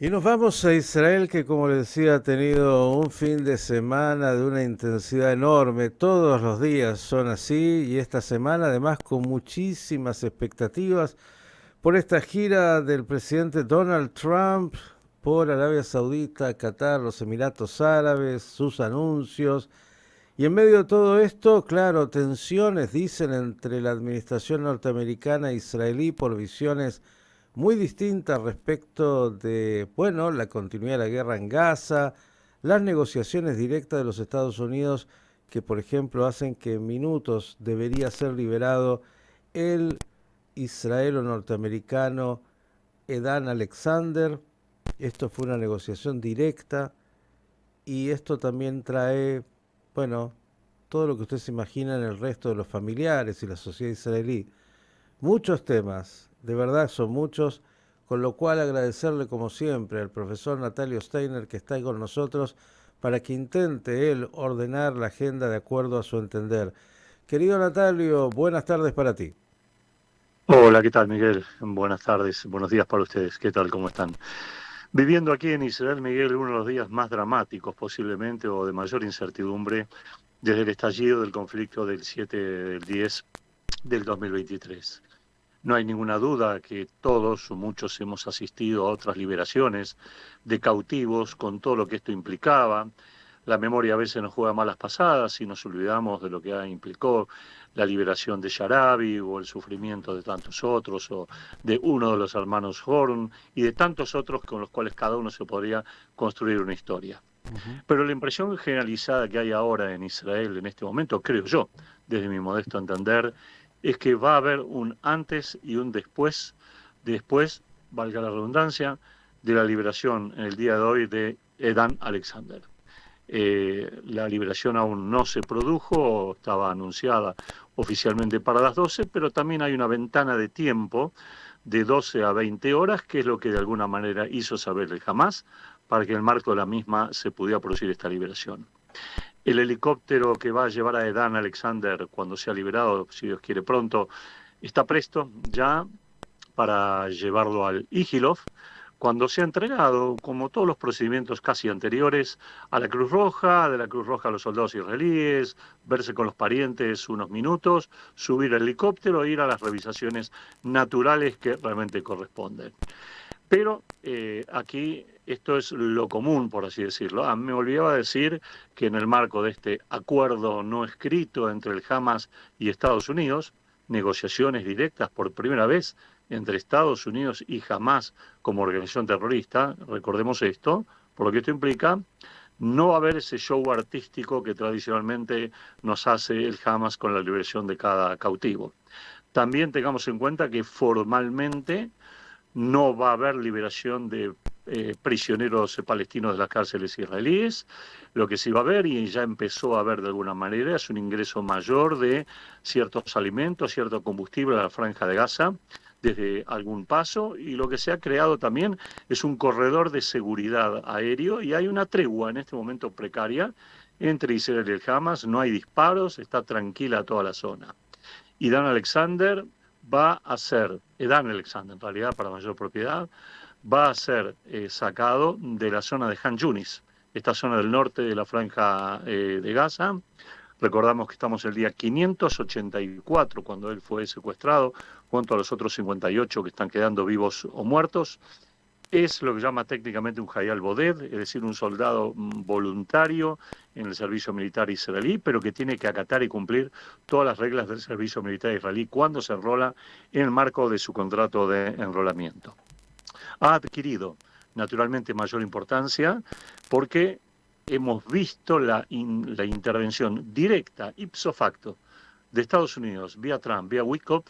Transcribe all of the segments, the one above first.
Y nos vamos a Israel, que como les decía, ha tenido un fin de semana de una intensidad enorme. Todos los días son así y esta semana además con muchísimas expectativas por esta gira del presidente Donald Trump por Arabia Saudita, Qatar, los Emiratos Árabes, sus anuncios. Y en medio de todo esto, claro, tensiones, dicen, entre la administración norteamericana e israelí por visiones muy distintas respecto de, bueno, la continuidad de la guerra en Gaza, las negociaciones directas de los Estados Unidos que, por ejemplo, hacen que en minutos debería ser liberado el israelo norteamericano Edan Alexander. Esto fue una negociación directa y esto también trae, bueno, todo lo que usted se imagina en el resto de los familiares y la sociedad israelí. Muchos temas, de verdad son muchos, con lo cual agradecerle como siempre al profesor Natalio Steiner que está ahí con nosotros para que intente él ordenar la agenda de acuerdo a su entender. Querido Natalio, buenas tardes para ti. Hola, ¿qué tal, Miguel? Buenas tardes, buenos días para ustedes. ¿Qué tal? ¿Cómo están? Viviendo aquí en Israel, Miguel, uno de los días más dramáticos posiblemente o de mayor incertidumbre desde el estallido del conflicto del 7 del 10 del 2023. No hay ninguna duda que todos o muchos hemos asistido a otras liberaciones de cautivos con todo lo que esto implicaba. La memoria a veces nos juega malas pasadas y nos olvidamos de lo que implicó la liberación de Sharabi o el sufrimiento de tantos otros o de uno de los hermanos Horn y de tantos otros con los cuales cada uno se podría construir una historia. Ujú. Pero la impresión generalizada que hay ahora en Israel en este momento, creo yo, desde mi modesto entender, es que va a haber un antes y un después, valga la redundancia, de la liberación en el día de hoy de Edan Alexander. La liberación aún no se produjo, estaba anunciada oficialmente para las 12, pero también hay una ventana de tiempo de 12 a 20 horas, que es lo que de alguna manera hizo saber el Hamas, para que en el marco de la misma se pudiera producir esta liberación. El helicóptero que va a llevar a Edan Alexander cuando sea liberado, si Dios quiere pronto, está presto ya para llevarlo al Igilov, cuando se ha entregado, como todos los procedimientos casi anteriores, a la Cruz Roja, de la Cruz Roja a los soldados israelíes, verse con los parientes unos minutos, subir al helicóptero e ir a las revisaciones naturales que realmente corresponden. Pero aquí esto es lo común, por así decirlo. Me olvidaba decir que en el marco de este acuerdo no escrito entre el Hamas y Estados Unidos, negociaciones directas por primera vez entre Estados Unidos y Hamas como organización terrorista, recordemos esto, por lo que esto implica, no va a haber ese show artístico que tradicionalmente nos hace el Hamas con la liberación de cada cautivo. También tengamos en cuenta que formalmente no va a haber liberación de prisioneros palestinos de las cárceles israelíes. Lo que sí va a haber, y ya empezó a haber de alguna manera, es un ingreso mayor de ciertos alimentos, cierto combustible a la franja de Gaza desde algún paso, y lo que se ha creado también es un corredor de seguridad aéreo y hay una tregua en este momento precaria entre Israel y el Hamas, no hay disparos, está tranquila toda la zona. Y Dan Alexander va a ser, Edan Alexander en realidad para mayor propiedad, va a ser sacado de la zona de Han Yunis, esta zona del norte de la franja de Gaza. Recordamos que estamos el día 584 cuando él fue secuestrado, junto a los otros 58 que están quedando vivos o muertos. Es lo que llama técnicamente un Hayal Boded, es decir, un soldado voluntario en el servicio militar israelí, pero que tiene que acatar y cumplir todas las reglas del servicio militar israelí cuando se enrola en el marco de su contrato de enrolamiento. Ha adquirido naturalmente mayor importancia porque hemos visto la intervención directa, ipso facto, de Estados Unidos, vía Trump, vía Wickoff,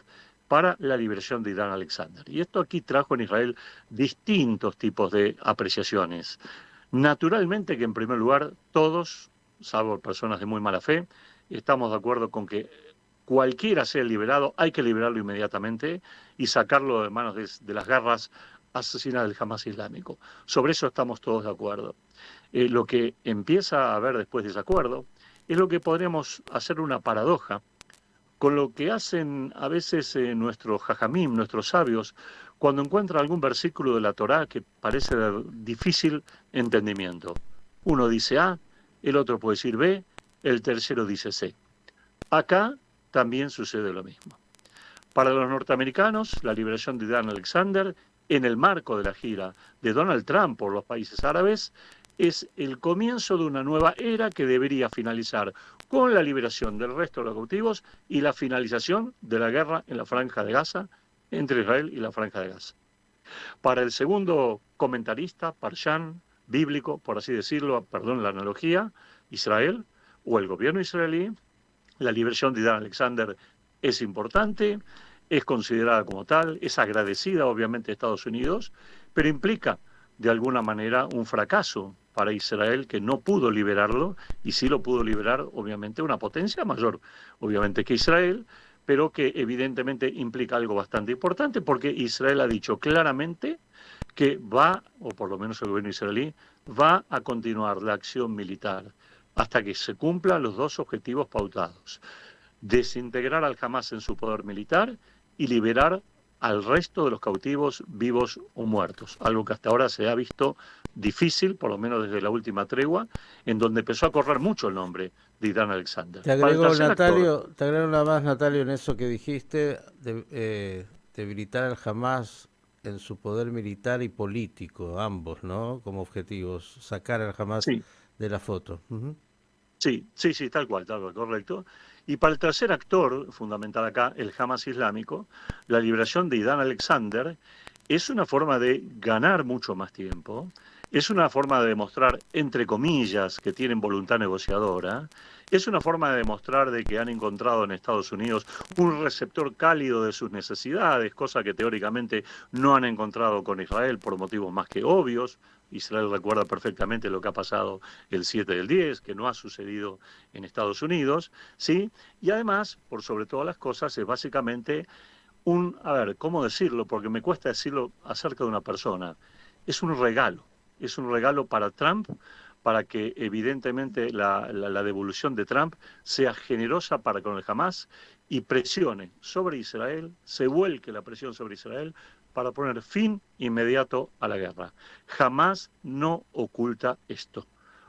para la liberación de Irán Alexander. Y esto aquí trajo en Israel distintos tipos de apreciaciones. Naturalmente que en primer lugar todos, salvo personas de muy mala fe, estamos de acuerdo con que cualquiera sea liberado, hay que liberarlo inmediatamente y sacarlo de manos de las garras asesinas del Hamas islámico. Sobre eso estamos todos de acuerdo. Lo que empieza a haber después de ese acuerdo es lo que podríamos hacer una paradoja, con lo que hacen a veces nuestros jajamim, nuestros sabios, cuando encuentran algún versículo de la Torá que parece de difícil entendimiento. Uno dice A, el otro puede decir B, el tercero dice C. Acá también sucede lo mismo. Para los norteamericanos, la liberación de Dan Alexander, en el marco de la gira de Donald Trump por los países árabes, es el comienzo de una nueva era que debería finalizar con la liberación del resto de los cautivos y la finalización de la guerra en la Franja de Gaza, entre Israel y la Franja de Gaza. Para el segundo comentarista, Parshan, bíblico, por así decirlo, perdón la analogía, Israel o el gobierno israelí, la liberación de Dan Alexander es importante, es considerada como tal, es agradecida obviamente a Estados Unidos, pero implica de alguna manera un fracaso para Israel que no pudo liberarlo y sí lo pudo liberar obviamente una potencia mayor obviamente que Israel, pero que evidentemente implica algo bastante importante porque Israel ha dicho claramente que va, o por lo menos el gobierno israelí, va a continuar la acción militar hasta que se cumplan los dos objetivos pautados: desintegrar al Hamas en su poder militar y liberar al resto de los cautivos vivos o muertos, algo que hasta ahora se ha visto difícil, por lo menos desde la última tregua, en donde empezó a correr mucho el nombre de Dan Alexander. Para el tercer actor, Te agrego una más, Natalio, en eso que dijiste, debilitar al Hamas en su poder militar y político, ambos, ¿no? Como objetivos, sacar al Hamas sí, de la foto. Ujú. sí, tal cual, correcto. Y para el tercer actor, fundamental acá, el Hamas islámico, la liberación de Dan Alexander es una forma de ganar mucho más tiempo, es una forma de demostrar, entre comillas, que tienen voluntad negociadora, es una forma de demostrar de que han encontrado en Estados Unidos un receptor cálido de sus necesidades, cosa que teóricamente no han encontrado con Israel por motivos más que obvios. Israel recuerda perfectamente lo que ha pasado el 7 del 10, que no ha sucedido en Estados Unidos, ¿sí? Y además, por sobre todas las cosas, es básicamente a ver, ¿cómo decirlo? Porque me cuesta decirlo acerca de una persona. Es un regalo para Trump, para que evidentemente la devolución de Trump sea generosa para con el Hamas y presione sobre Israel, se vuelque la presión sobre Israel para poner fin inmediato a la guerra. Jamás no oculta esto.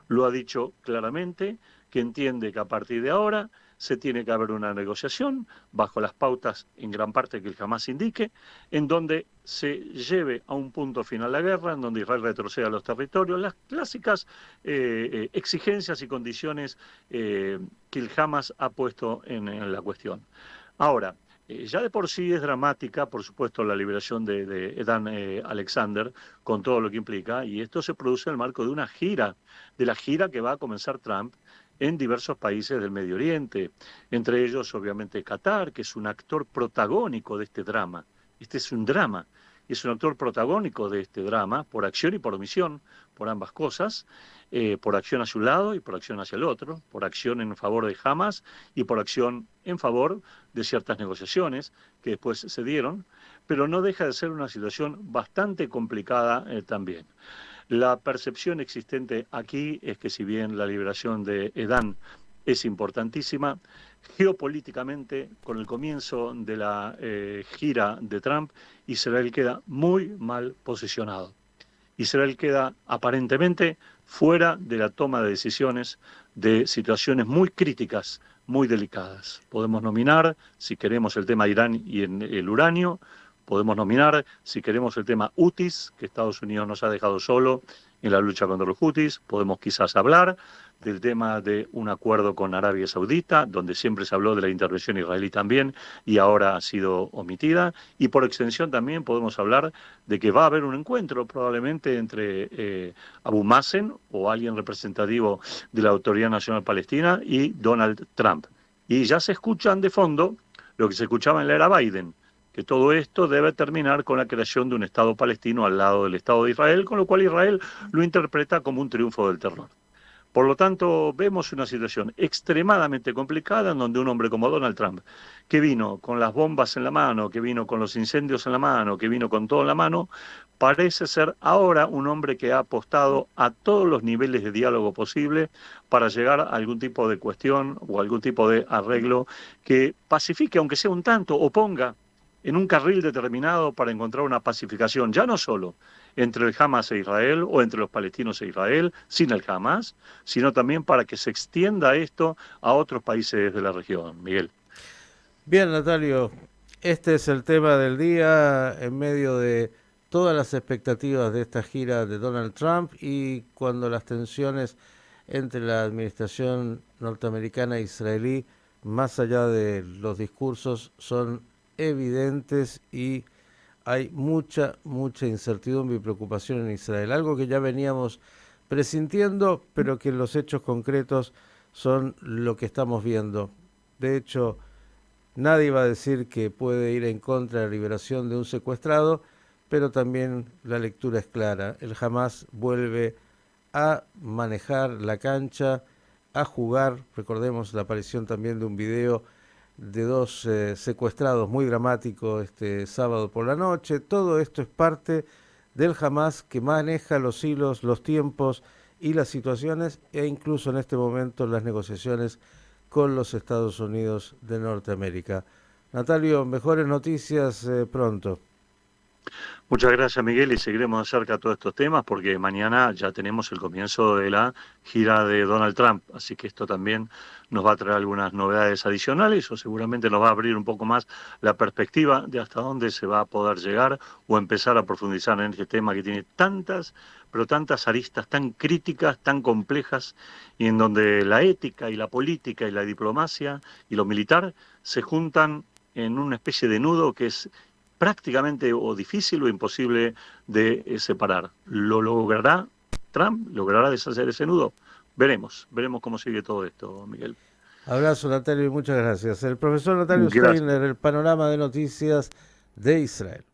Lo ha dicho claramente, que entiende que a partir de ahora se tiene que haber una negociación bajo las pautas en gran parte que él jamás indique, en donde se lleve a un punto final la guerra, en donde Israel retroceda a los territorios, las clásicas exigencias y condiciones que el Hamas ha puesto en la cuestión. Ahora, ya de por sí es dramática, por supuesto, la liberación de Dan Alexander, con todo lo que implica, y esto se produce en el marco de una gira, de la gira que va a comenzar Trump en diversos países del Medio Oriente, entre ellos obviamente Qatar, que es un actor protagónico de este drama. Este es un drama, es un actor protagónico de este drama, por acción y por omisión, por ambas cosas, por acción hacia un lado y por acción hacia el otro, por acción en favor de Hamas y por acción en favor de ciertas negociaciones que después se dieron, pero no deja de ser una situación bastante complicada también. La percepción existente aquí es que si bien la liberación de Edán es importantísima, geopolíticamente, con el comienzo de la gira de Trump, Israel queda muy mal posicionado. Israel queda aparentemente fuera de la toma de decisiones de situaciones muy críticas, muy delicadas. Podemos nominar, si queremos, el tema Irán y el uranio, podemos nominar, si queremos, el tema Houthis, que Estados Unidos nos ha dejado solo en la lucha contra los Houthis, podemos quizás hablar del tema de un acuerdo con Arabia Saudita, donde siempre se habló de la intervención israelí también y ahora ha sido omitida, y por extensión también podemos hablar de que va a haber un encuentro probablemente entre Abu Mazen o alguien representativo de la Autoridad Nacional Palestina y Donald Trump. Y ya se escuchan de fondo lo que se escuchaba en la era Biden, que todo esto debe terminar con la creación de un Estado palestino al lado del Estado de Israel, con lo cual Israel lo interpreta como un triunfo del terror. Por lo tanto, vemos una situación extremadamente complicada en donde un hombre como Donald Trump, que vino con las bombas en la mano, que vino con los incendios en la mano, que vino con todo en la mano, parece ser ahora un hombre que ha apostado a todos los niveles de diálogo posible para llegar a algún tipo de cuestión o algún tipo de arreglo que pacifique, aunque sea un tanto, o ponga en un carril determinado para encontrar una pacificación, ya no solo entre el Hamas e Israel o entre los palestinos e Israel, sin el Hamas, sino también para que se extienda esto a otros países de la región, Miguel. Bien, Natalio, este es el tema del día en medio de todas las expectativas de esta gira de Donald Trump y cuando las tensiones entre la administración norteamericana e israelí, más allá de los discursos, son evidentes y hay mucha incertidumbre y preocupación en Israel, algo que ya veníamos presintiendo, pero que los hechos concretos son lo que estamos viendo. De hecho, nadie va a decir que puede ir en contra de la liberación de un secuestrado, pero también la lectura es clara. El Hamas vuelve a manejar la cancha, a jugar. Recordemos la aparición también de un video de dos secuestrados muy dramático este sábado por la noche. Todo esto es parte del Hamas que maneja los hilos, los tiempos y las situaciones e incluso en este momento las negociaciones con los Estados Unidos de Norteamérica. Natalio, mejores noticias pronto. Muchas gracias, Miguel, y seguiremos de cerca todos estos temas porque mañana ya tenemos el comienzo de la gira de Donald Trump, así que esto también nos va a traer algunas novedades adicionales o seguramente nos va a abrir un poco más la perspectiva de hasta dónde se va a poder llegar o empezar a profundizar en este tema que tiene tantas, pero tantas aristas tan críticas, tan complejas y en donde la ética y la política y la diplomacia y lo militar se juntan en una especie de nudo que es prácticamente o difícil o imposible de separar. ¿Lo logrará Trump? ¿Logrará deshacer ese nudo? Veremos cómo sigue todo esto, Miguel. Abrazo, Natalio, y muchas gracias. El profesor Natalio Gracias. Steiner, el panorama de noticias de Israel.